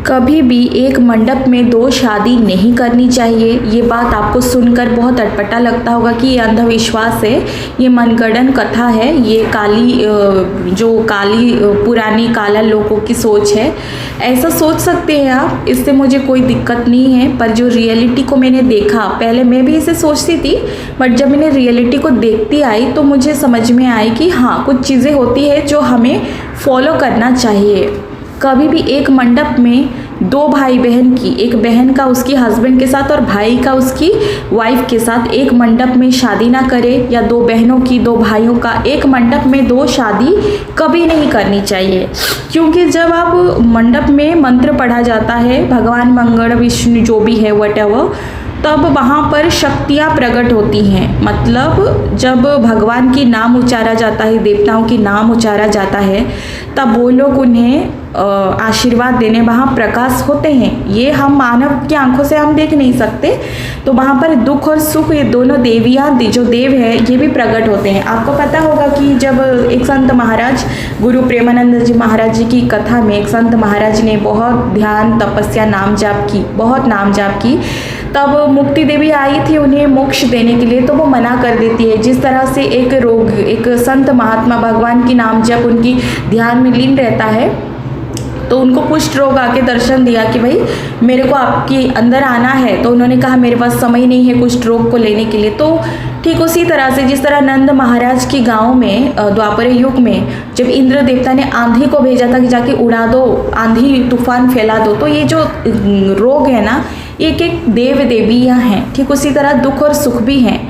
कभी भी एक मंडप में दो शादी नहीं करनी चाहिए। ये बात आपको सुनकर बहुत अटपटा लगता होगा कि ये अंधविश्वास है, ये मनगढ़ंत कथा है, ये काली पुरानी काला लोगों की सोच है। ऐसा सोच सकते हैं आप, इससे मुझे कोई दिक्कत नहीं है। पर जो रियलिटी को मैंने देखा, पहले मैं भी इसे सोचती थी, बट जब मैंने रियलिटी को देखती आई तो मुझे समझ में आई कि हाँ, कुछ चीज़ें होती है जो हमें फॉलो करना चाहिए। कभी भी एक मंडप में दो भाई बहन की, एक बहन का उसकी हस्बैंड के साथ और भाई का उसकी वाइफ के साथ एक मंडप में शादी ना करे, या दो बहनों की, दो भाइयों का एक मंडप में दो शादी कभी नहीं करनी चाहिए। क्योंकि जब आप मंडप में मंत्र पढ़ा जाता है, भगवान मंगल विष्णु जो भी है व्हाटएवर, तब वहाँ पर शक्तियाँ प्रकट होती हैं। मतलब जब भगवान की नाम उच्चारा जाता है, देवताओं की नाम उच्चारा जाता है, तब वो लोग उन्हें आशीर्वाद देने वहाँ प्रकाश होते हैं। ये हम मानव की आंखों से हम देख नहीं सकते। तो वहाँ पर दुख और सुख, ये दोनों देवियाँ, जो देव है, ये भी प्रकट होते हैं। आपको पता होगा कि जब एक संत महाराज, गुरु प्रेमानंद जी महाराज जी की कथा में एक संत महाराज ने बहुत ध्यान, तपस्या, नाम जाप की, बहुत नाम जाप की, तब मुक्ति देवी आई थी उन्हें मोक्ष देने के लिए, तो वो मना कर देती है। जिस तरह से एक रोग, एक संत महात्मा भगवान की नाम जब उनकी ध्यान में लीन रहता है, तो उनको कुष्ठ रोग आके दर्शन दिया कि भाई मेरे को आपके अंदर आना है, तो उन्होंने कहा मेरे पास समय नहीं है कुष्ठ रोग को लेने के लिए। तो ठीक उसी तरह से जिस तरह नंद महाराज की गांव में द्वापर युग में जब इंद्र देवता ने आंधी को भेजा था कि जाके उड़ा दो, आंधी तूफान फैला दो, तो ये जो रोग है ना, एक एक देव देवियाँ हैं। ठीक उसी तरह दुख और सुख भी हैं,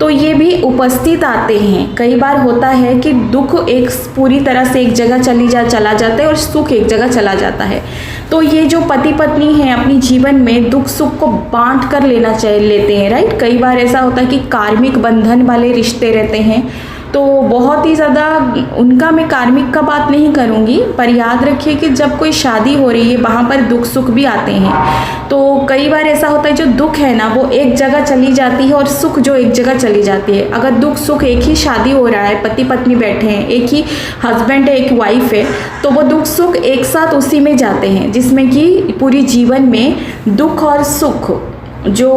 तो ये भी उपस्थित आते हैं। कई बार होता है कि दुख एक पूरी तरह से एक जगह चला जाता है और सुख एक जगह चला जाता है। तो ये जो पति पत्नी हैं अपनी जीवन में दुख सुख को बांट कर लेते हैं, राइट। कई बार ऐसा होता है कि कार्मिक बंधन वाले रिश्ते रहते हैं, तो बहुत ही ज़्यादा उनका मैं कार्मिक का बात नहीं करूँगी, पर याद रखिए कि जब कोई शादी हो रही है वहाँ पर दुख सुख भी आते हैं। तो कई बार ऐसा होता है जो दुख है ना वो एक जगह चली जाती है और सुख जो एक जगह चली जाती है। अगर दुख सुख एक ही शादी हो रहा है, पति पत्नी बैठे हैं, एक ही हस्बैंड है, एक वाइफ है, तो वो दुख सुख एक साथ उसी में जाते हैं, जिसमें कि पूरी जीवन में दुख और सुख जो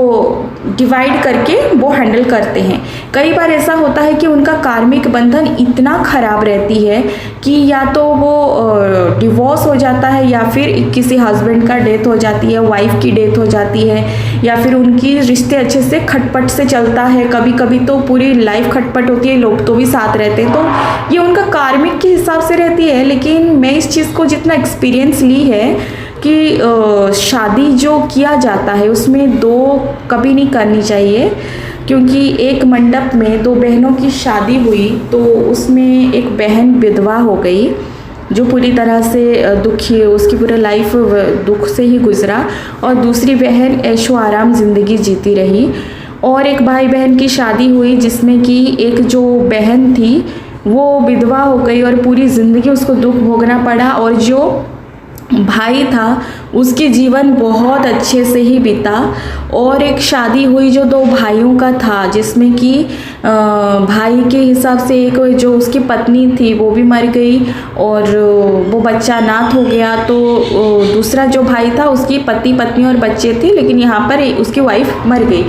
डिवाइड करके वो हैंडल करते हैं। कई बार ऐसा होता है कि उनका कार्मिक बंधन इतना खराब रहती है कि या तो वो डिवोर्स हो जाता है, या फिर किसी हस्बैंड का डेथ हो जाती है, वाइफ की डेथ हो जाती है, या फिर उनकी रिश्ते अच्छे से खटपट से चलता है। कभी कभी तो पूरी लाइफ खटपट होती है, लोग तो भी साथ रहते हैं। तो ये उनका कार्मिक के हिसाब से रहती है। लेकिन मैं इस चीज़ को जितना एक्सपीरियंस ली है कि शादी जो किया जाता है उसमें दो कभी नहीं करनी चाहिए। क्योंकि एक मंडप में दो बहनों की शादी हुई, तो उसमें एक बहन विधवा हो गई जो पूरी तरह से दुखी, उसकी पूरा लाइफ दुख से ही गुजरा, और दूसरी बहन ऐशो आराम ज़िंदगी जीती रही। और एक भाई बहन की शादी हुई जिसमें कि एक जो बहन थी वो विधवा हो गई और पूरी ज़िंदगी उसको दुख भोगना पड़ा, और जो भाई था उसके जीवन बहुत अच्छे से ही बीता। और एक शादी हुई जो दो भाइयों का था, जिसमें कि भाई के हिसाब से एक जो उसकी पत्नी थी वो भी मर गई और वो बच्चा अनाथ हो गया। तो दूसरा जो भाई था उसकी पति पत्नी और बच्चे थे, लेकिन यहाँ पर उसकी वाइफ मर गई।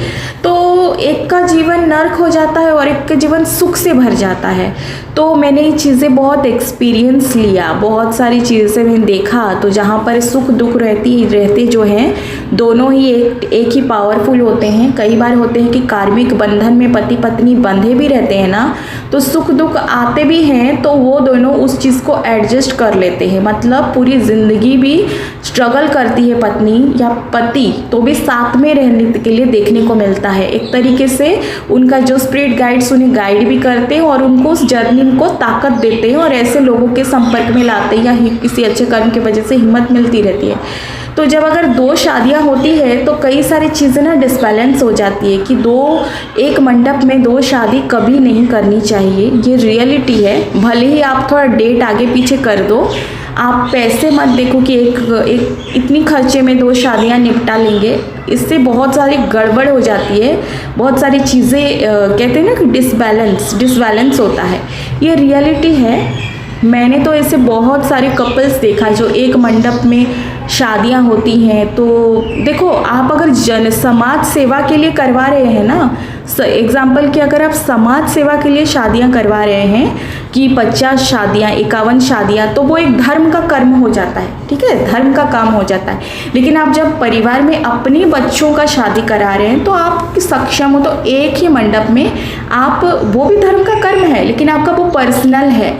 तो एक का जीवन नर्क हो जाता है और एक का जीवन सुख से भर जाता है। तो मैंने ये चीज़ें बहुत एक्सपीरियंस लिया, बहुत सारी चीज़ें मैंने देखा। तो जहाँ पर सुख दुख रहते जो हैं दोनों ही एक ही पावरफुल होते हैं। कई बार होते हैं कि कार्मिक बंधन में पति पत्नी बंधे भी रहते हैं ना, तो सुख दुख आते भी हैं, तो वो दोनों उस चीज़ को एडजस्ट कर लेते हैं। मतलब पूरी ज़िंदगी भी स्ट्रगल करती है पत्नी या पति, तो भी साथ में रहने के लिए देखने को मिलता है। एक तरीके से उनका जो स्पिरिट गाइड्स उन्हें गाइड भी करते हैं और उनको उस जर्नी को ताकत देते हैं, और ऐसे लोगों के संपर्क में लाते हैं, या किसी अच्छे कर्म की वजह से हिम्मत मिलती रहती है। तो जब अगर दो शादियां होती है तो कई सारी चीज़ें ना डिसबैलेंस हो जाती है कि एक मंडप में दो शादी कभी नहीं करनी चाहिए। ये रियलिटी है। भले ही आप थोड़ा डेट आगे पीछे कर दो, आप पैसे मत देखो कि एक इतनी खर्चे में दो शादियां निपटा लेंगे। इससे बहुत सारी गड़बड़ हो जाती है, बहुत सारी चीज़ें कहते हैं ना कि डिसबैलेंस होता है। ये रियलिटी है। मैंने तो ऐसे बहुत सारे कपल्स देखा जो एक मंडप में शादियां होती हैं, तो देखो आप अगर समाज सेवा के लिए करवा रहे हैं ना, एग्जाम्पल कि अगर आप समाज सेवा के लिए शादियां करवा रहे हैं कि 50 शादियां 51 शादियां, तो वो एक धर्म का कर्म हो जाता है, ठीक है, धर्म का काम हो जाता है। लेकिन आप जब परिवार में अपने बच्चों का शादी करा रहे हैं तो आप सक्षम हो, तो एक ही मंडप में आप, वो भी धर्म का कर्म है लेकिन आपका वो पर्सनल है,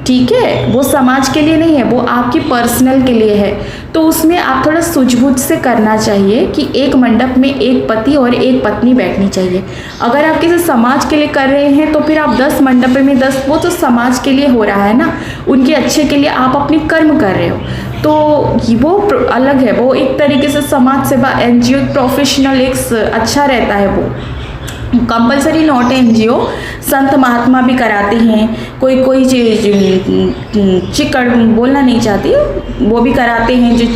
ठीक है, वो समाज के लिए नहीं है, वो आपकी पर्सनल के लिए है। तो उसमें आप थोड़ा सूझबूझ से करना चाहिए कि एक मंडप में एक पति और एक पत्नी बैठनी चाहिए। अगर आप किसी समाज के लिए कर रहे हैं तो फिर आप 10 मंडप में 10, वो तो समाज के लिए हो रहा है ना, उनके अच्छे के लिए आप अपनी कर्म कर रहे हो, तो वो अलग है। वो एक तरीके से समाज सेवा, एनजीओ प्रोफेशनल एक अच्छा रहता है, वो कंपलसरी नॉट एनजीओ, संत महात्मा भी कराते हैं, कोई चिकड़ बोलना नहीं चाहती, वो भी कराते हैं, जो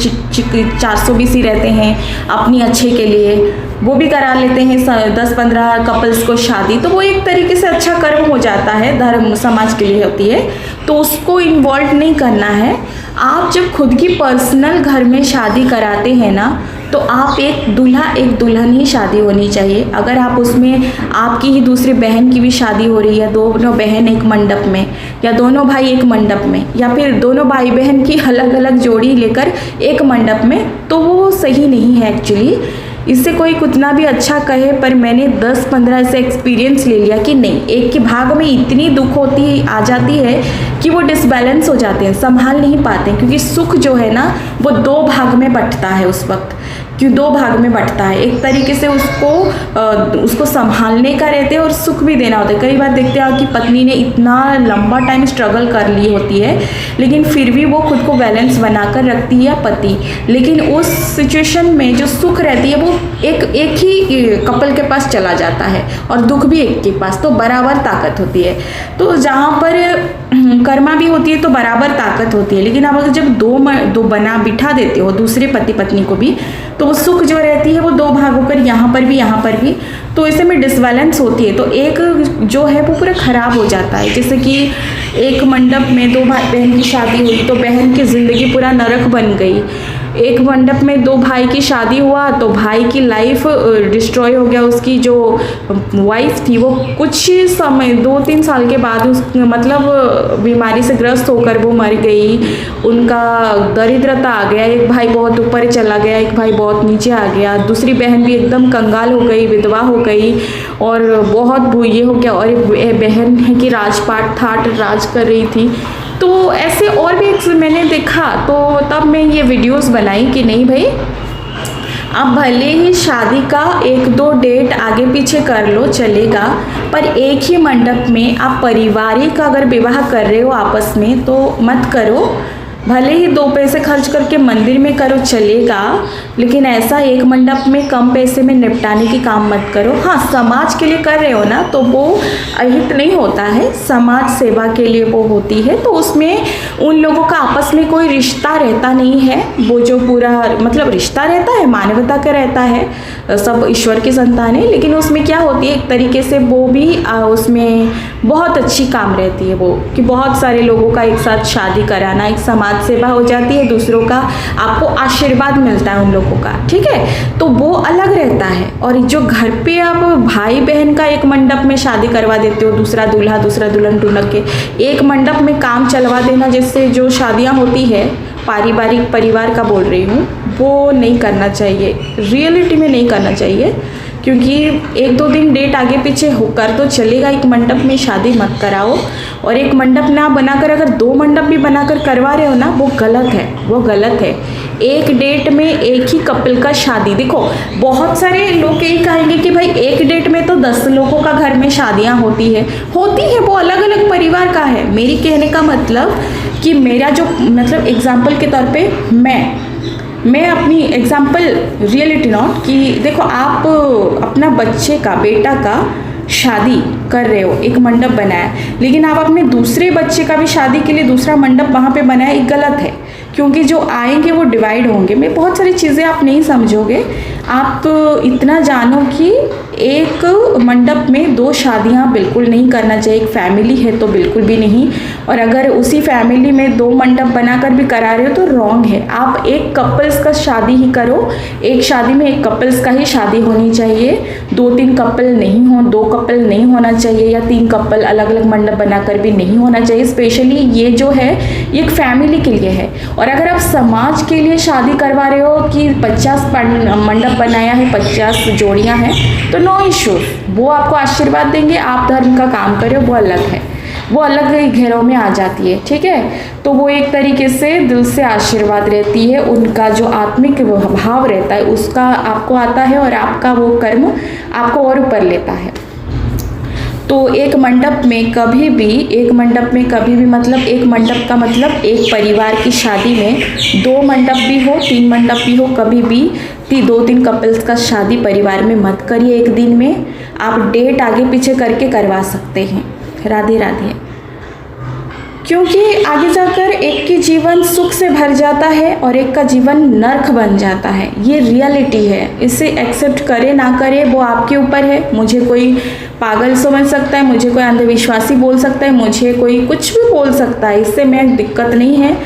420 रहते हैं अपनी अच्छे के लिए, वो भी करा लेते हैं 10-15 कपल्स को शादी। तो वो एक तरीके से अच्छा कर्म हो जाता है, धर्म समाज के लिए होती है, तो उसको इन्वॉल्व नहीं करना है। आप जब खुद की पर्सनल घर में शादी कराते हैं ना, तो आप एक दूल्हा एक दुल्हन ही शादी होनी चाहिए। अगर आप उसमें आपकी ही दूसरी बहन की भी शादी हो रही है, दोनों बहन एक मंडप में, या दोनों भाई एक मंडप में, या फिर दोनों भाई बहन की अलग अलग जोड़ी लेकर एक मंडप में, तो वो सही नहीं है एक्चुअली। इससे कोई कितना भी अच्छा कहे, पर मैंने 10-15 से एक्सपीरियंस ले लिया कि नहीं, एक के भाग में इतनी दुख होती आ जाती है कि वो डिसबैलेंस हो जाते हैं, संभाल नहीं पाते हैं, क्योंकि सुख जो है ना वो 2 भाग में बंटता है उस वक्त, क्यों 2 भाग में बंटता है। एक तरीके से उसको संभालने का रहते हैं और सुख भी देना होता है। कई बार देखते हैं कि पत्नी ने इतना लंबा टाइम स्ट्रगल कर ली होती है, लेकिन फिर भी वो खुद को बैलेंस बनाकर रखती है पति, लेकिन उस सिचुएशन में जो सुख रहती है वो एक ही कपल के पास चला जाता है और दुख भी एक के पास, तो बराबर ताकत होती है। तो जहाँ पर कर्मा भी होती है तो बराबर ताकत होती है, लेकिन आप अगर जब दो बना बिठा देते हो दूसरे पति पत्नी को भी, तो वो सुख जो रहती है वो 2 भाग होकर यहाँ पर भी, तो ऐसे में डिसबैलेंस होती है, तो एक जो है वो पूरा खराब हो जाता है। जैसे कि एक मंडप में 2 भाई बहन की शादी हुई तो बहन की ज़िंदगी पूरा नरक बन गई। एक मंडप में 2 भाई की शादी हुआ तो भाई की लाइफ डिस्ट्रॉय हो गया, उसकी जो वाइफ थी वो कुछ समय 2-3 साल के बाद मतलब बीमारी से ग्रस्त होकर वो मर गई, उनका दरिद्रता आ गया, एक भाई बहुत ऊपर चला गया, एक भाई बहुत नीचे आ गया, दूसरी बहन भी एकदम कंगाल हो गई, विधवा हो गई और बहुत ये हो गया, और एक बहन है कि राजपाट ठाट राज कर रही थी। तो ऐसे और भी मैंने देखा, तो तब मैं ये वीडियोस बनाई कि नहीं भाई, आप भले ही शादी का 1-2 डेट आगे पीछे कर लो चलेगा, पर एक ही मंडप में आप पारिवारिक अगर विवाह कर रहे हो आपस में तो मत करो। भले ही 2 पैसे खर्च करके मंदिर में करो चलेगा, लेकिन ऐसा एक मंडप में कम पैसे में निपटाने की काम मत करो। हाँ, समाज के लिए कर रहे हो ना तो वो अहित नहीं होता है, समाज सेवा के लिए वो होती है, तो उसमें उन लोगों का आपस में कोई रिश्ता रहता नहीं है। वो जो पूरा मतलब रिश्ता रहता है मानवता का रहता है, सब ईश्वर की संतान है, लेकिन उसमें क्या होती है एक तरीके से वो भी उसमें बहुत अच्छी काम रहती है वो, कि बहुत सारे लोगों का एक साथ शादी कराना, एक समाज सेवा हो जाती है, दूसरों का आपको आशीर्वाद मिलता है उन लोगों का, ठीक है, तो वो अलग रहता है। और जो घर पे आप भाई बहन का एक मंडप में शादी करवा देते हो, दूसरा दूल्हा दूसरा दुल्हन ढूंढ के एक मंडप में काम चलवा देना, जिससे जो शादियां होती है पारिवारिक परिवार का बोल रही हूँ, वो नहीं करना चाहिए, रियलिटी में नहीं करना चाहिए, क्योंकि 1-2 दिन डेट आगे पीछे होकर तो चलेगा, एक मंडप में शादी मत कराओ। और एक मंडप ना बनाकर अगर 2 मंडप भी बनाकर करवा रहे हो ना, वो गलत है, वो गलत है। एक डेट में एक ही कपल का शादी, देखो बहुत सारे लोग यही कहेंगे कि भाई एक डेट में तो 10 लोगों का घर में शादियां होती है, वो अलग अलग परिवार का है। मेरी कहने का मतलब कि मेरा जो मतलब एग्जाम्पल के तौर पे मैं अपनी एग्जाम्पल रियलिटी नॉट, कि देखो आप अपना बच्चे का बेटा का शादी कर रहे हो, एक मंडप बनाया, लेकिन आप अपने दूसरे बच्चे का भी शादी के लिए दूसरा मंडप वहाँ पे बनाया, एक गलत है। क्योंकि जो आएंगे वो डिवाइड होंगे। मैं बहुत सारी चीज़ें आप नहीं समझोगे। आप इतना जानो कि एक मंडप में 2 शादियां बिल्कुल नहीं करना चाहिए। एक फैमिली है तो बिल्कुल भी नहीं, और अगर उसी फैमिली में 2 मंडप बनाकर भी करा रहे हो तो रॉन्ग है। आप एक कपल्स का शादी ही करो, एक शादी में एक कपल्स का ही शादी होनी चाहिए। 2-3 कपल नहीं हो, 2 कपल नहीं होना चाहिए, या 3 कपल अलग अलग मंडप बनाकर भी नहीं होना चाहिए। स्पेशली ये जो है ये एक फैमिली के लिए है। और अगर आप समाज के लिए शादी करवा रहे हो कि 50 मंडप बनाया है, 50 जोड़ियां हैं, तो नो इशू, वो आपको आशीर्वाद देंगे। आप धर्म का काम करो, वो अलग है, वो अलग घेरों में आ जाती है, ठीक है। तो वो एक तरीके से दिल से आशीर्वाद रहती है, उनका जो आत्मिक भाव रहता है उसका आपको आता है, और आपका वो कर्म आपको और ऊपर लेता है। तो एक मंडप में कभी भी मतलब एक मंडप का मतलब एक परिवार की शादी में 2 मंडप भी हो, 3 मंडप भी हो, कभी भी 2-3 कपल्स का शादी परिवार में मत करिए। एक दिन में आप डेट आगे पीछे करके करवा सकते हैं। राधे राधे। क्योंकि आगे जाकर एक की जीवन सुख से भर जाता है और एक का जीवन नर्क बन जाता है। ये रियलिटी है, इसे एक्सेप्ट करे ना करे वो आपके ऊपर है। मुझे कोई पागल समझ सकता है, मुझे कोई अंधविश्वासी बोल सकता है, मुझे कोई कुछ भी बोल सकता है, इससे मैं दिक्कत नहीं है।